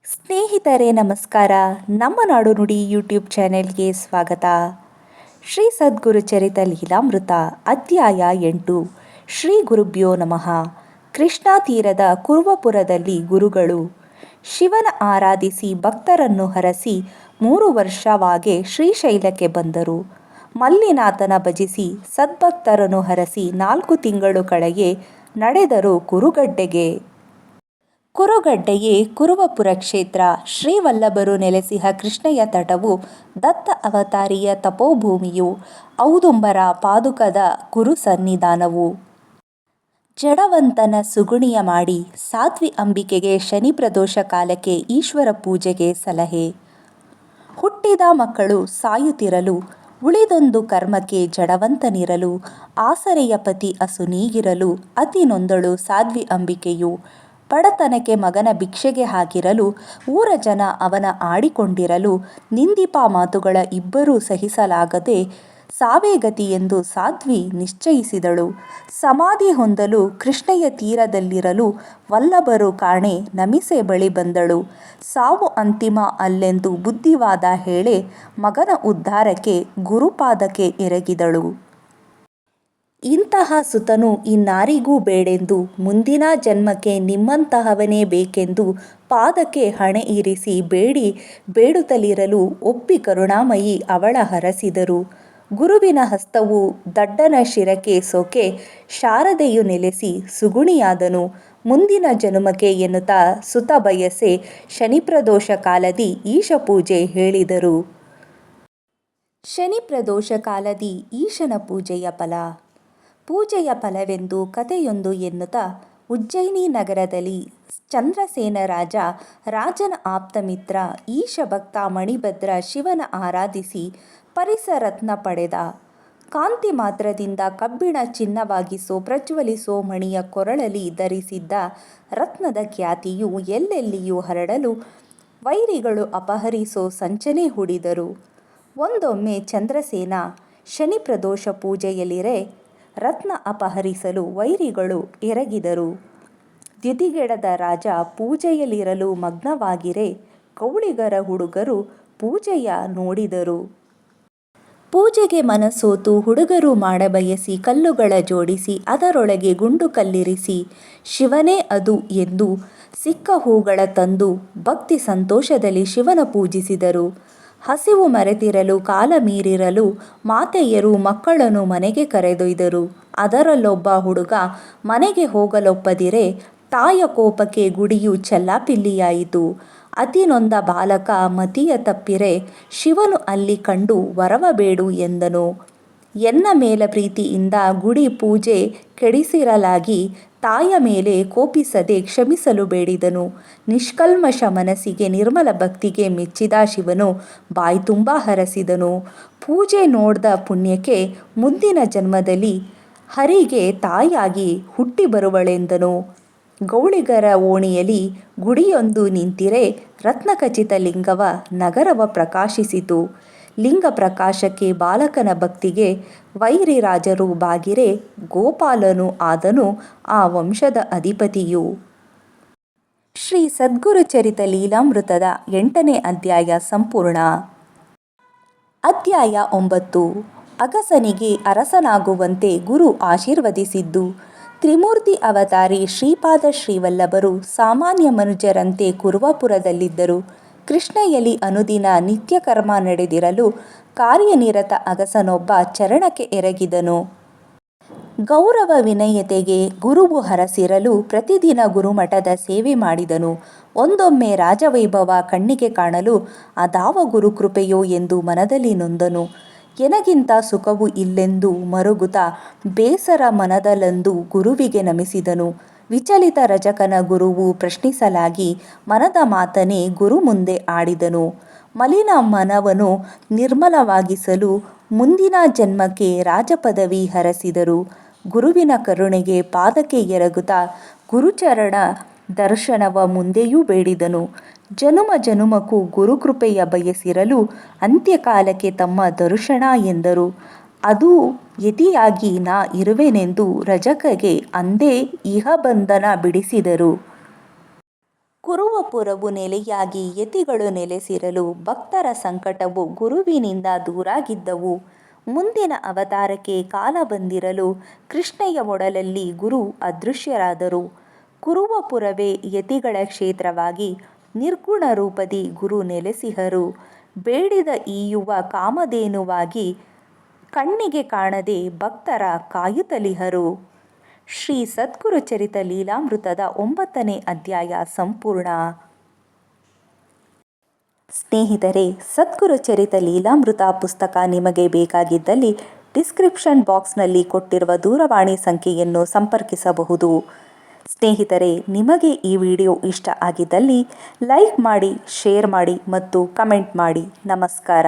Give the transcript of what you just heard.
ಸ್ನೇಹಿತರೆ ನಮಸ್ಕಾರ. ನಮ್ಮ ನಾಡು ನುಡಿ ಯೂಟ್ಯೂಬ್ ಚಾನೆಲ್ಗೆ ಸ್ವಾಗತ. ಶ್ರೀ ಸದ್ಗುರು ಚರಿತ ಲೀಲಾಮೃತ ಅಧ್ಯಾಯ 8. ಶ್ರೀ ಗುರುಭ್ಯೋ ನಮಃ. ಕೃಷ್ಣಾ ತೀರದ ಕುರುವಪುರದಲ್ಲಿ ಗುರುಗಳು ಶಿವನ ಆರಾಧಿಸಿ ಭಕ್ತರನ್ನು ಹರಸಿ 3 ವರ್ಷವಾಗೆ ಶ್ರೀಶೈಲಕ್ಕೆ ಬಂದರು. ಮಲ್ಲಿನಾಥನ ಭಜಿಸಿ ಸದ್ಭಕ್ತರನ್ನು ಹರಸಿ 4 ತಿಂಗಳು ಕಳೆಗೆ ನಡೆದರು ಕುರುಗಡ್ಡೆಗೆ. ಕುರುಗಡ್ಡೆಯೇ ಕುರುವಪುರ ಕ್ಷೇತ್ರ. ಶ್ರೀವಲ್ಲಭರು ನೆಲೆಸಿಹ ಕೃಷ್ಣೆಯ ತಟವು ದತ್ತ ಅವತಾರಿಯ ತಪೋಭೂಮಿಯು ಔದುಂಬರ ಪಾದುಕದ ಗುರು ಸನ್ನಿಧಾನವು. ಜಡವಂತನ ಸುಗುಣಿಯ ಮಾಡಿ ಸಾಧ್ವಿ ಅಂಬಿಕೆಗೆ ಶನಿ ಪ್ರದೋಷ ಕಾಲಕ್ಕೆ ಈಶ್ವರ ಪೂಜೆಗೆ ಸಲಹೆ. ಹುಟ್ಟಿದ ಮಕ್ಕಳು ಸಾಯುತ್ತಿರಲು ಉಳಿದೊಂದು ಕರ್ಮಕ್ಕೆ ಜಡವಂತನಿರಲು ಆಸರೆಯ ಪತಿ ಅಸುನೀಗಿರಲು ಅತಿ ನೊಂದಳು ಸಾಧ್ವಿ ಅಂಬಿಕೆಯು. ಬಡತನಕ್ಕೆ ಮಗನ ಭಿಕ್ಷೆಗೆ ಹಾಕಿರಲು ಊರ ಜನ ಅವನ ಆಡಿಕೊಂಡಿರಲು ನಿಂದಿಪ ಮಾತುಗಳ ಇಬ್ಬರೂ ಸಹಿಸಲಾಗದೆ ಸಾವೇ ಗತಿ ಎಂದು ಸಾಧ್ವಿ ನಿಶ್ಚಯಿಸಿದಳು. ಸಮಾಧಿ ಹೊಂದಲು ಕೃಷ್ಣೆಯ ತೀರದಲ್ಲಿರಲು ವಲ್ಲಭರು ಕಾಣೆ ನಮಿಸೆ ಬಳಿ ಬಂದಳು. ಸಾವು ಅಂತಿಮ ಅಲ್ಲೆಂದು ಬುದ್ಧಿವಾದ ಹೇಳೆ ಮಗನ ಉದ್ಧಾರಕ್ಕೆ ಗುರುಪಾದಕ್ಕೆ ಎರಗಿದಳು. ಇಂತಹ ಸುತನು ಇನ್ನಾರಿಗೂ ಬೇಡೆಂದು ಮುಂದಿನ ಜನ್ಮಕ್ಕೆ ನಿಮ್ಮಂತಹವನೇ ಬೇಕೆಂದು ಪಾದಕ್ಕೆ ಹಣೆ ಇರಿಸಿ ಬೇಡಿ ಬೇಡುತ್ತಲಿರಲು ಒಪ್ಪಿ ಕರುಣಾಮಯಿ ಅವಳ ಹರಸಿದರು. ಗುರುವಿನ ಹಸ್ತವು ದಡ್ಡನ ಶಿರಕ್ಕೆ ಸೋಕೆ ಶಾರದೆಯು ನೆಲೆಸಿ ಸುಗುಣಿಯಾದನು ಮುಂದಿನ ಜನುಮಕ್ಕೆ ಎನ್ನುತ್ತಾ ಸುತ ಬಯಸೆ ಶನಿಪ್ರದೋಷ ಕಾಲದಿ ಈಶ ಪೂಜೆ ಹೇಳಿದರು. ಶನಿಪ್ರದೋಷ ಕಾಲದಿ ಈಶನ ಪೂಜೆಯ ಫಲ. ಪೂಜೆಯ ಫಲವೆಂದು ಕಥೆಯೊಂದು ಎನ್ನುತ್ತಾ ಉಜ್ಜಯಿನಿ ನಗರದಲ್ಲಿ ಚಂದ್ರಸೇನ ರಾಜನ ಆಪ್ತಮಿತ್ರ ಈಶ ಭಕ್ತ ಮಣಿಭದ್ರ ಶಿವನ ಆರಾಧಿಸಿ ಪರಿಸರತ್ನ ಪಡೆದ. ಕಾಂತಿ ಮಾತ್ರದಿಂದ ಕಬ್ಬಿಣ ಚಿನ್ನವಾಗಿಸೋ ಪ್ರಜ್ವಲಿಸೋ ಮಣಿಯ ಕೊರಳಲ್ಲಿ ಧರಿಸಿದ್ದ ರತ್ನದ ಖ್ಯಾತಿಯು ಎಲ್ಲೆಲ್ಲಿಯೂ ಹರಡಲು ವೈರಿಗಳು ಅಪಹರಿಸೋ ಸಂಚನೆ ಹೂಡಿದರು. ಒಂದೊಮ್ಮೆ ಚಂದ್ರಸೇನ ಶನಿಪ್ರದೋಷ ಪೂಜೆಯಲ್ಲಿರೆ ರತ್ನ ಅಪಹರಿಸಲು ವೈರಿಗಳು ಎರಗಿದರು. ದ್ಯುತಿಗೆಡದ ರಾಜ ಪೂಜೆಯಲ್ಲಿರಲು ಮಗ್ನವಾಗಿರೆ ಗೌಳಿಗರ ಹುಡುಗರು ಪೂಜೆಯ ನೋಡಿದರು. ಪೂಜೆಗೆ ಮನಸೋತು ಹುಡುಗರು ಮಾಡಬಯಸಿ ಕಲ್ಲುಗಳ ಜೋಡಿಸಿ ಅದರೊಳಗೆ ಗುಂಡು ಕಲ್ಲಿರಿಸಿ ಶಿವನೇ ಅದು ಎಂದು ಸಿಕ್ಕ ಹೂಗಳ ತಂದು ಭಕ್ತಿ ಸಂತೋಷದಲ್ಲಿ ಶಿವನ ಪೂಜಿಸಿದರು. ಹಸಿವು ಮರೆತಿರಲು ಕಾಲ ಮೀರಿರಲು ಮಾತೆಯರು ಮಕ್ಕಳನ್ನು ಮನೆಗೆ ಕರೆದೊಯ್ದರು. ಅದರಲ್ಲೊಬ್ಬ ಹುಡುಗ ಮನೆಗೆ ಹೋಗಲೊಪ್ಪದಿರೆ ತಾಯ ಕೋಪಕ್ಕೆ ಗುಡಿಯು ಚೆಲ್ಲಾಪಿಲ್ಲಿಯಾಯಿತು. ಅತಿ ನೊಂದ ಬಾಲಕ ಮತಿಯ ತಪ್ಪಿರೆ ಶಿವನು ಅಲ್ಲಿ ಕಂಡು ವರವ ಬೇಡು ಎಂದನು. ಎನ್ನ ಮೇಲ ಪ್ರೀತಿಯಿಂದ ಗುಡಿ ಪೂಜೆ ಕೆಡಿಸಿರಲಾಗಿ ತಾಯ ಮೇಲೆ ಕೋಪಿಸದೆ ಕ್ಷಮಿಸಲು ಬೇಡಿದನು. ನಿಷ್ಕಲ್ಮಶ ಮನಸ್ಸಿಗೆ ನಿರ್ಮಲ ಭಕ್ತಿಗೆ ಮೆಚ್ಚಿದ ಶಿವನು ಬಾಯ್ತುಂಬ ಹರಸಿದನು. ಪೂಜೆ ನೋಡ್ದ ಪುಣ್ಯಕ್ಕೆ ಮುಂದಿನ ಜನ್ಮದಲ್ಲಿ ಹರಿಗೆ ತಾಯಾಗಿ ಹುಟ್ಟಿ ಬರುವಳೆಂದನು. ಗೌಳಿಗರ ಓಣಿಯಲ್ಲಿ ಗುಡಿಯೊಂದು ನಿಂತಿರೆ ರತ್ನಖಚಿತ ಲಿಂಗವ ನಗರವ ಪ್ರಕಾಶಿಸಿತು. ಲಿಂಗ ಪ್ರಕಾಶಕ್ಕೆ ಬಾಲಕನ ಭಕ್ತಿಗೆ ವೈರಿ ರಾಜರು ಬಾಗಿರೆ ಗೋಪಾಲನು ಆದನು ಆ ವಂಶದ ಅಧಿಪತಿಯು. ಶ್ರೀ ಸದ್ಗುರು ಚರಿತ ಲೀಲಾಮೃತದ 8ನೇ ಅಧ್ಯಾಯ ಸಂಪೂರ್ಣ. ಅಧ್ಯಾಯ 9. ಅಗಸನಿಗೆ ಅರಸನಾಗುವಂತೆ ಗುರು ಆಶೀರ್ವದಿಸಿದ್ದು. ತ್ರಿಮೂರ್ತಿ ಅವತಾರಿ ಶ್ರೀಪಾದ ಶ್ರೀವಲ್ಲಭರು ಸಾಮಾನ್ಯ ಮನುಜರಂತೆ ಕುರುವಪುರದಲ್ಲಿದ್ದರು. ಕೃಷ್ಣೆಯಲ್ಲಿ ಅನುದಿನ ನಿತ್ಯ ಕರ್ಮ ನಡೆದಿರಲು ಕಾರ್ಯನಿರತ ಅಗಸನೊಬ್ಬ ಚರಣಕ್ಕೆ ಎರಗಿದನು. ಗೌರವ ವಿನಯತೆಗೆ ಗುರುವು ಹರಸಿರಲು ಪ್ರತಿದಿನ ಗುರುಮಠದ ಸೇವೆ ಮಾಡಿದನು. ಒಂದೊಮ್ಮೆ ರಾಜವೈಭವ ಕಣ್ಣಿಗೆ ಕಾಣಲು ಅದಾವ ಗುರುಕೃಪೆಯೋ ಎಂದು ಮನದಲ್ಲಿ ನೊಂದನು. ಎನಗಿಂತ ಸುಖವು ಇಲ್ಲೆಂದು ಮರುಗುತ್ತ ಬೇಸರ ಮನದಲ್ಲಂದು ಗುರುವಿಗೆ ನಮಿಸಿದನು. ವಿಚಲಿತ ರಜಕನ ಗುರುವು ಪ್ರಶ್ನಿಸಲಾಗಿ ಮನದ ಮಾತನೆ ಗುರು ಮುಂದೆ ಆಡಿದನು. ಮಲಿನ ಮನವನ್ನು ನಿರ್ಮಲವಾಗಿಸಲು ಮುಂದಿನ ಜನ್ಮಕ್ಕೆ ರಾಜಪದವಿ ಹರಸಿದರು. ಗುರುವಿನ ಕರುಣೆಗೆ ಪಾದಕ್ಕೆ ಎರಗುತ್ತಾ ಗುರುಚರಣ ದರ್ಶನವ ಮುಂದೆಯೂ ಬೇಡಿದನು. ಜನುಮ ಜನುಮಕ್ಕೂ ಗುರುಕೃಪೆಯ ಬಯಸಿರಲು ಅಂತ್ಯಕಾಲಕ್ಕೆ ತಮ್ಮ ದರ್ಶನ ಎಂದರು. ಅದೂ ಯತಿಯಾಗಿ ನಾ ಇರುವೆನೆಂದು ರಜಕಗೆ ಅಂದೇ ಇಹಬಂಧನ ಬಿಡಿಸಿದರು. ಕುರುವಪುರವು ನೆಲೆಯಾಗಿ ಯತಿಗಳು ನೆಲೆಸಿರಲು ಭಕ್ತರ ಸಂಕಟವು ಗುರುವಿನಿಂದ ದೂರಾಗಿದ್ದವು. ಮುಂದಿನ ಅವತಾರಕ್ಕೆ ಕಾಲ ಬಂದಿರಲು ಕೃಷ್ಣೆಯ ಒಡಲಲ್ಲಿ ಗುರು ಅದೃಶ್ಯರಾದರು. ಕುರುವಪುರವೇ ಯತಿಗಳ ಕ್ಷೇತ್ರವಾಗಿ ನಿರ್ಗುಣ ರೂಪದಿ ಗುರು ನೆಲೆಸಿಹರು. ಬೇಡಿದ ಈಯುವ ಕಾಮಧೇನುವಾಗಿ ಕಣ್ಣಿಗೆ ಕಾಣದೆ ಭಕ್ತರ ಕಾಯುತ್ತಲಿಹರು. ಶ್ರೀ ಸದ್ಗುರು ಚರಿತ ಲೀಲಾಮೃತದ 9ನೇ ಅಧ್ಯಾಯ ಸಂಪೂರ್ಣ. ಸ್ನೇಹಿತರೆ, ಸದ್ಗುರು ಚರಿತ ಲೀಲಾಮೃತ ಪುಸ್ತಕ ನಿಮಗೆ ಬೇಕಾಗಿದ್ದಲ್ಲಿ ಡಿಸ್ಕ್ರಿಪ್ಷನ್ ಬಾಕ್ಸ್ನಲ್ಲಿ ಕೊಟ್ಟಿರುವ ದೂರವಾಣಿ ಸಂಖ್ಯೆಯನ್ನು ಸಂಪರ್ಕಿಸಬಹುದು. ಸ್ನೇಹಿತರೆ, ನಿಮಗೆ ಈ ವಿಡಿಯೋ ಇಷ್ಟ ಆಗಿದ್ದಲ್ಲಿ ಲೈಕ್ ಮಾಡಿ, ಶೇರ್ ಮಾಡಿ ಮತ್ತು ಕಮೆಂಟ್ ಮಾಡಿ. ನಮಸ್ಕಾರ.